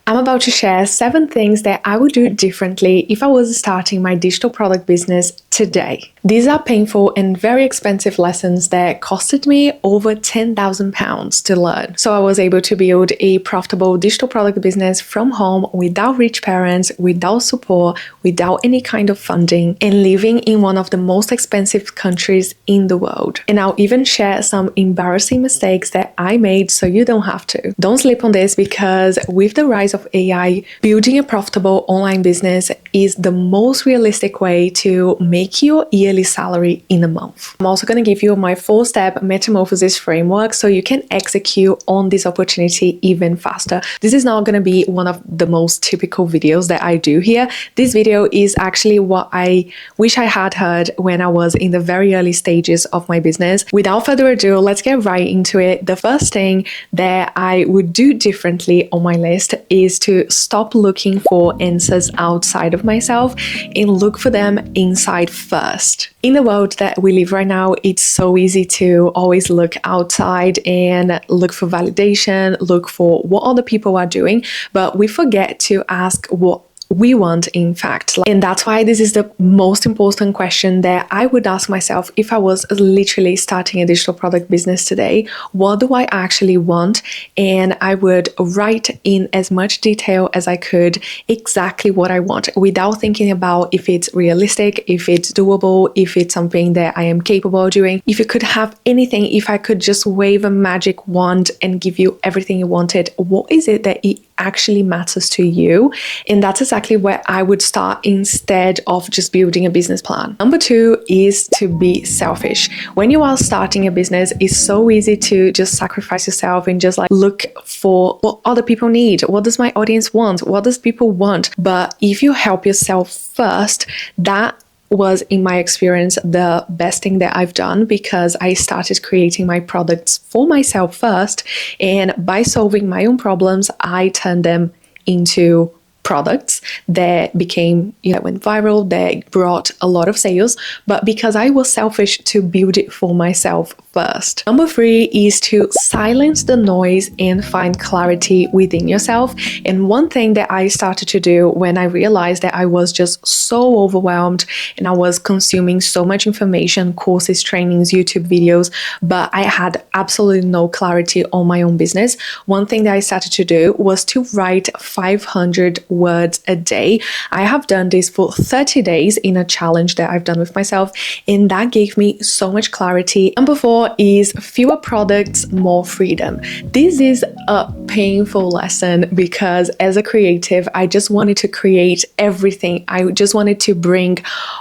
I'm about to share 7 things that I would do differently if I was starting my digital product business today. These are painful and very expensive lessons that costed me over £10,000 to learn. So I was able to build a profitable digital product business from home without rich parents, without support, without any kind of funding, and living in one of the most expensive countries in the world. And I'll even share some embarrassing mistakes that I made so you don't have to. Don't sleep on this, because with the rise of AI, building a profitable online business is the most realistic way to make your yearly salary in a month. I'm also going to give you my 4-step Metamorphosis Framework so you can execute on this opportunity even faster. This is not going to be one of the most typical videos that I do here. This video is actually what I wish I had heard when I was in the very early stages of my business. Without further ado, let's get right into it. The first thing that I would do differently on my list is to stop looking for answers outside of myself and look for them inside first. In the world that we live right now, it's so easy to always look outside and look for validation, look for what other people are doing, but we forget to ask what we want, in fact. And that's why this is the most important question that I would ask myself if I was literally starting a digital product business today. What do I actually want? And I would write in as much detail as I could exactly what I want, without thinking about if it's realistic, if it's doable, if it's something that I am capable of doing. If you could have anything, if I could just wave a magic wand and give you everything you wanted, what is it that it actually matters to you? And that's exactly where I would start instead of just building a business plan. Number 2 is to be selfish. When you are starting a business, it's so easy to just sacrifice yourself and just look for what other people need. What does my audience want? What does people want? But if you help yourself first, that was, in my experience, the best thing that I've done, because I started creating my products for myself first, and by solving my own problems, I turned them into products that became, went viral, that brought a lot of sales, but because I was selfish to build it for myself first. Number 3 is to silence the noise and find clarity within yourself. And one thing that I started to do when I realized that I was just so overwhelmed and I was consuming so much information, courses, trainings, YouTube videos, but I had absolutely no clarity on my own business. One thing that I started to do was to write 500 words a day. I have done this for 30 days in a challenge that I've done with myself, and that gave me so much clarity. Number 4 is fewer products, more freedom. This is a painful lesson, because as a creative, I just wanted to create everything. I just wanted to bring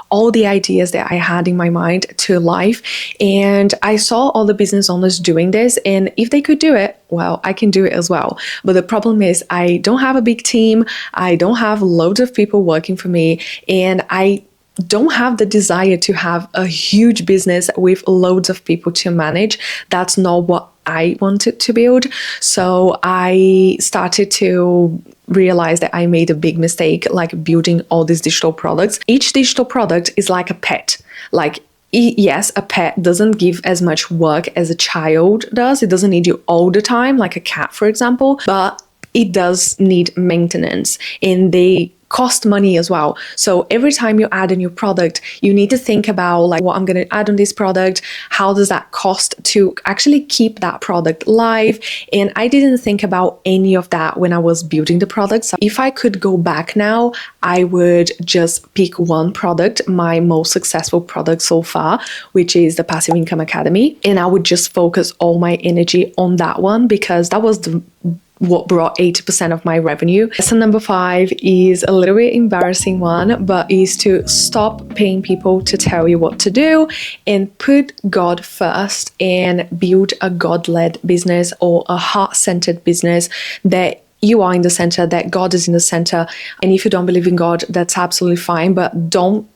all the ideas that I had in my mind to life, and I saw all the business owners doing this, and if they could do it, well, I can do it as well. But the problem is I don't have a big team, I don't have loads of people working for me, and I don't have the desire to have a huge business with loads of people to manage. That's not what I wanted to build. So I started to realize that I made a big mistake, building all these digital products. Each digital product is like a pet. Yes, a pet doesn't give as much work as a child does. It doesn't need you all the time, like a cat, for example, but it does need maintenance, and they cost money as well. So every time you add a new product, you need to think about what I'm going to add on this product. How does that cost to actually keep that product live? And I didn't think about any of that when I was building the product. So if I could go back now, I would just pick one product, my most successful product so far, which is the Passive Income Academy. And I would just focus all my energy on that one, because that was what brought 80% of my revenue. Lesson number 5 is a little bit embarrassing one, but is to stop paying people to tell you what to do and put God first and build a God-led business or a heart-centered business that you are in the center, that God is in the center. And if you don't believe in God, that's absolutely fine, but don't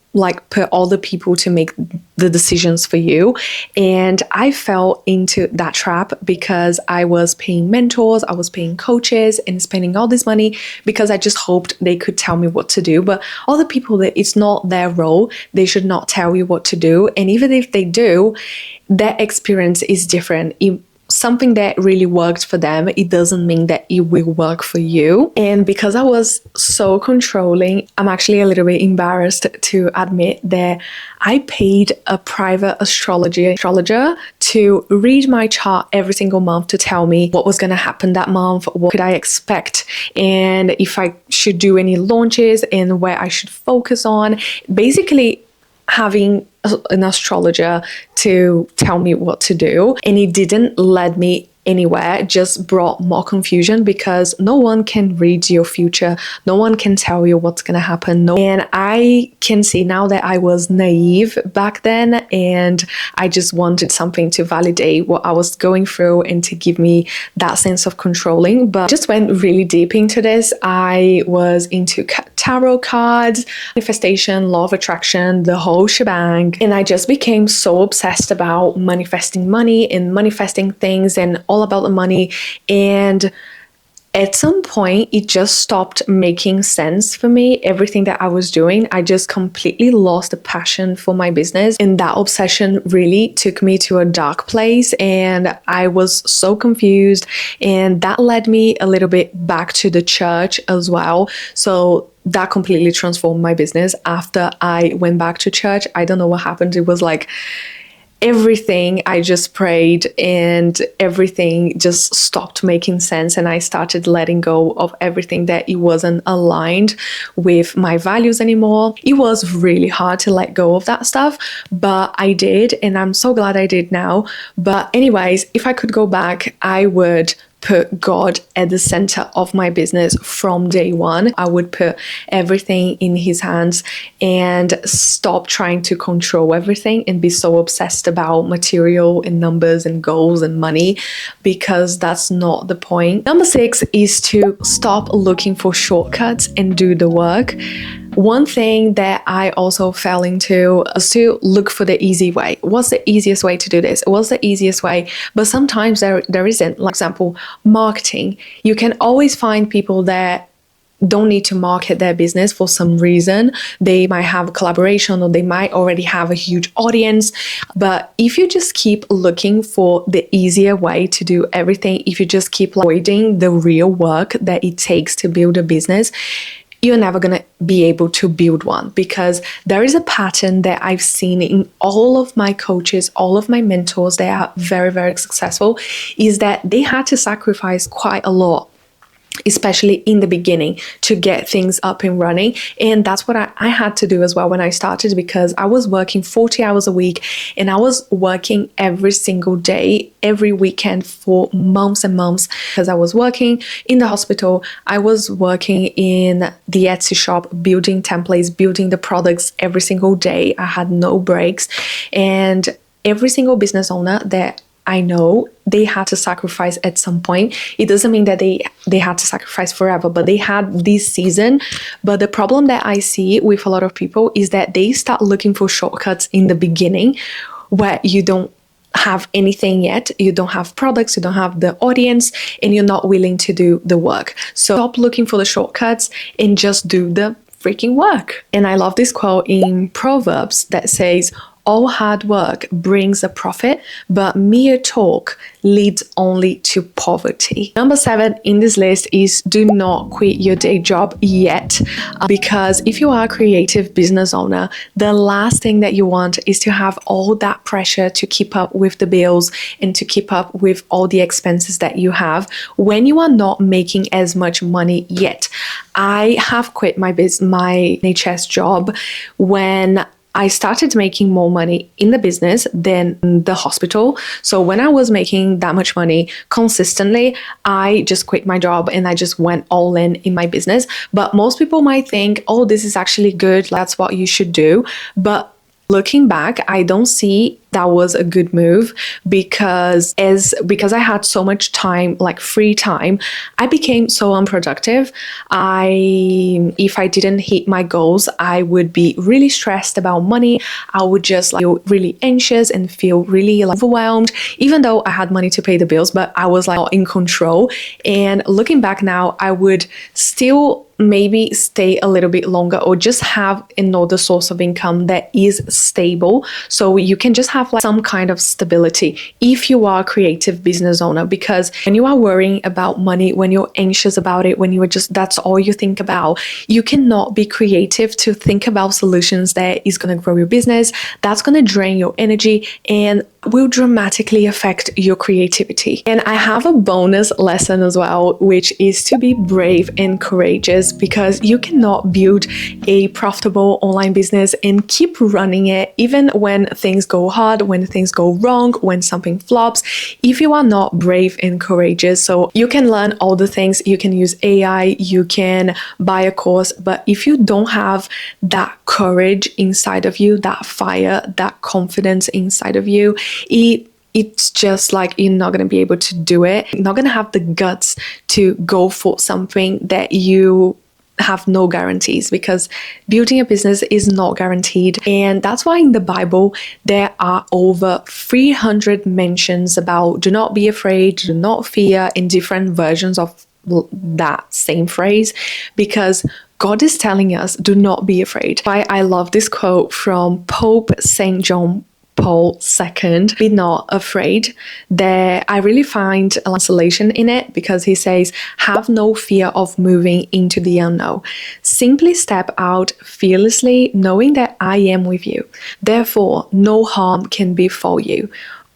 put all the people to make the decisions for you. And I fell into that trap because I was paying mentors, I was paying coaches and spending all this money because I just hoped they could tell me what to do. But all the people, that it's not their role, they should not tell you what to do. And even if they do, their experience is different. something that really worked for them, it doesn't mean that it will work for you. And because I was so controlling, I'm actually a little bit embarrassed to admit that I paid a private astrologer to read my chart every single month to tell me what was going to happen that month, what could I expect, and if I should do any launches and where I should focus on. Basically, having an astrologer to tell me what to do, and it didn't lead me anywhere, it just brought more confusion because no one can read your future, no one can tell you what's going to happen. And I can see now that I was naive back then, and I just wanted something to validate what I was going through and to give me that sense of controlling. But I just went really deep into this. I was into tarot cards, manifestation, law of attraction, the whole shebang, and I just became so obsessed about manifesting money and manifesting things and all about the money. And at some point, it just stopped making sense for me. Everything that I was doing, I just completely lost the passion for my business. And that obsession really took me to a dark place. And I was so confused. And that led me a little bit back to the church as well. So that completely transformed my business. After I went back to church, I don't know what happened. It was like everything, I just prayed and everything just stopped making sense, and I started letting go of everything that it wasn't aligned with my values anymore. It was really hard to let go of that stuff, but I did, and I'm so glad I did now. But anyways, if I could go back, I would put God at the center of my business from day one. I would put everything in his hands and stop trying to control everything and be so obsessed about material and numbers and goals and money, because that's not the point. Number 6 is to stop looking for shortcuts and do the work. One thing that I also fell into is to look for the easy way. What's the easiest way to do this? What's the easiest way? But sometimes there isn't. Like, for example, marketing. You can always find people that don't need to market their business for some reason. They might have a collaboration, or they might already have a huge audience. But if you just keep looking for the easier way to do everything, if you just keep avoiding the real work that it takes to build a business, you're never going to be able to build one, because there is a pattern that I've seen in all of my coaches, all of my mentors that are very, very successful, is that they had to sacrifice quite a lot, especially in the beginning, to get things up and running. And that's what I had to do as well when I started, because I was working 40 hours a week, and I was working every single day, every weekend for months and months, because I was working in the hospital, I was working in the Etsy shop, building templates, building the products every single day. I had no breaks. And every single business owner that I know, they had to sacrifice at some point. It doesn't mean that they had to sacrifice forever, but they had this season. But the problem that I see with a lot of people is that they start looking for shortcuts in the beginning, where you don't have anything yet, you don't have products, you don't have the audience, and you're not willing to do the work. So stop looking for the shortcuts and just do the freaking work. And I love this quote in Proverbs that says, "All hard work brings a profit, but mere talk leads only to poverty." Number 7 in this list is do not quit your day job yet. Because if you are a creative business owner, the last thing that you want is to have all that pressure to keep up with the bills and to keep up with all the expenses that you have when you are not making as much money yet. I have quit my NHS job when I started making more money in the business than the hospital. So when I was making that much money consistently, I just quit my job and I just went all in my business. But most people might think, oh, this is actually good, that's what you should do. But looking back, I don't see that was a good move, because I had so much time, like free time, I became so unproductive. If I didn't hit my goals, I would be really stressed about money. I would just feel really anxious and feel really overwhelmed, even though I had money to pay the bills, but I was not in control. And looking back now, I would still maybe stay a little bit longer or just have another source of income that is stable, so you can just have like some kind of stability if you are a creative business owner. Because when you are worrying about money, when you're anxious about it, when you are just, that's all you think about, you cannot be creative to think about solutions that is going to grow your business. That's going to drain your energy and will dramatically affect your creativity. And I have a bonus lesson as well, which is to be brave and courageous, because you cannot build a profitable online business and keep running it even when things go hard, when things go wrong, when something flops, if you are not brave and courageous. So you can learn all the things, you can use AI, you can buy a course, but if you don't have that courage inside of you, that fire, that confidence inside of you, it's just like you're not going to be able to do it. You're not going to have the guts to go for something that you have no guarantees, because building a business is not guaranteed. And that's why in the Bible there are over 300 mentions about do not be afraid, do not fear, in different versions of that same phrase, because God is telling us do not be afraid. I love this quote from Pope St. John Paul II, be not afraid, that I really find a consolation in it, because he says, have no fear of moving into the unknown. Simply step out fearlessly, knowing that I am with you. Therefore, no harm can befall you.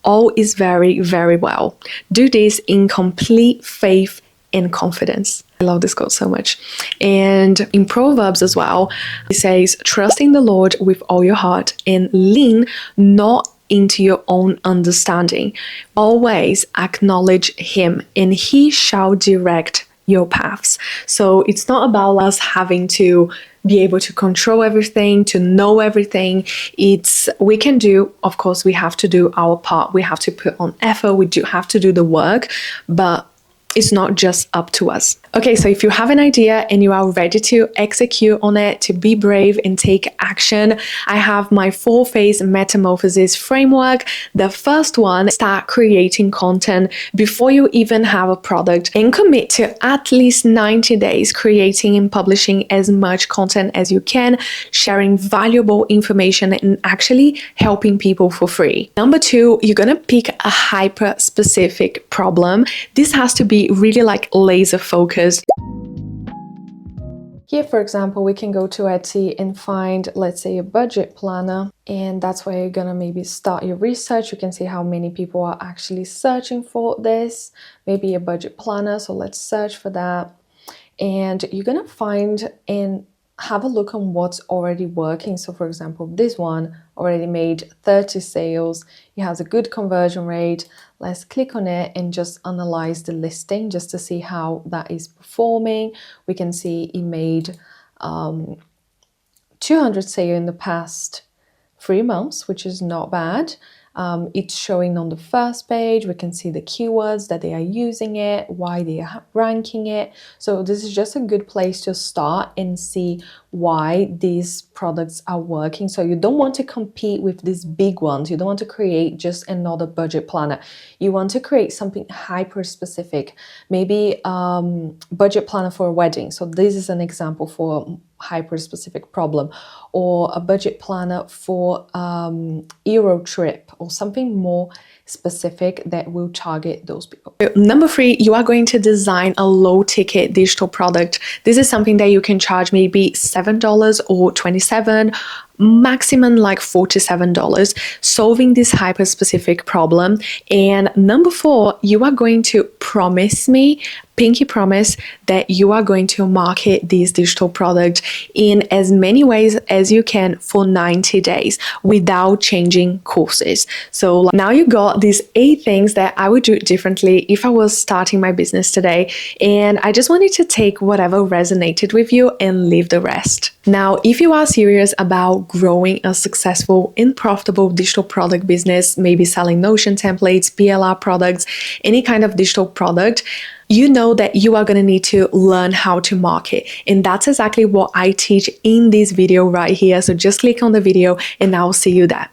All is very, very well. Do this in complete faith and confidence. I love this quote so much. And in Proverbs as well, it says, trust in the Lord with all your heart and lean not into your own understanding. Always acknowledge him and he shall direct your paths. So it's not about us having to be able to control everything, to know everything. We can do, of course, we have to do our part. We have to put on effort. We do have to do the work, but it's not just up to us. Okay, so if you have an idea and you are ready to execute on it, to be brave and take action, I have my 4-phase Metamorphosis Framework. The first one, start creating content before you even have a product and commit to at least 90 days creating and publishing as much content as you can, sharing valuable information and actually helping people for free. Number 2, you're gonna pick a hyper-specific problem. This has to be really like laser focused. Here, for example, we can go to Etsy and find, let's say, a budget planner, and that's where you're gonna maybe start your research. You can see how many people are actually searching for this, maybe a budget planner. So let's search for that, and you're gonna find and have a look on what's already working. So for example, this one already made 30 sales. It has a good conversion rate. Let's click on it and just analyze the listing just to see how that is performing. We can see it made 200 sales in the past 3 months, which is not bad. It's showing on the first page. We can see the keywords that they are using it, why they are ranking it. So this is just a good place to start and see why these products are working. So you don't want to compete with these big ones. You don't want to create just another budget planner. You want to create something hyper specific, maybe budget planner for a wedding. So this is an example for hyper specific problem, or a budget planner for Euro trip, or something more specific that will target those people. Number 3, you are going to design a low ticket digital product. This is something that you can charge maybe $7 or $27, maximum like $47, solving this hyper specific problem. And number 4, you are going to promise me, pinky promise, that you are going to market this digital product in as many ways as you can for 90 days without changing courses. So now you got these 8 things that I would do differently if I was starting my business today. And I just wanted to take whatever resonated with you and leave the rest. Now, if you are serious about growing a successful and profitable digital product business, maybe selling Notion templates, PLR products, any kind of digital product, you know that you are going to need to learn how to market. And that's exactly what I teach in this video right here. So just click on the video and I'll see you there.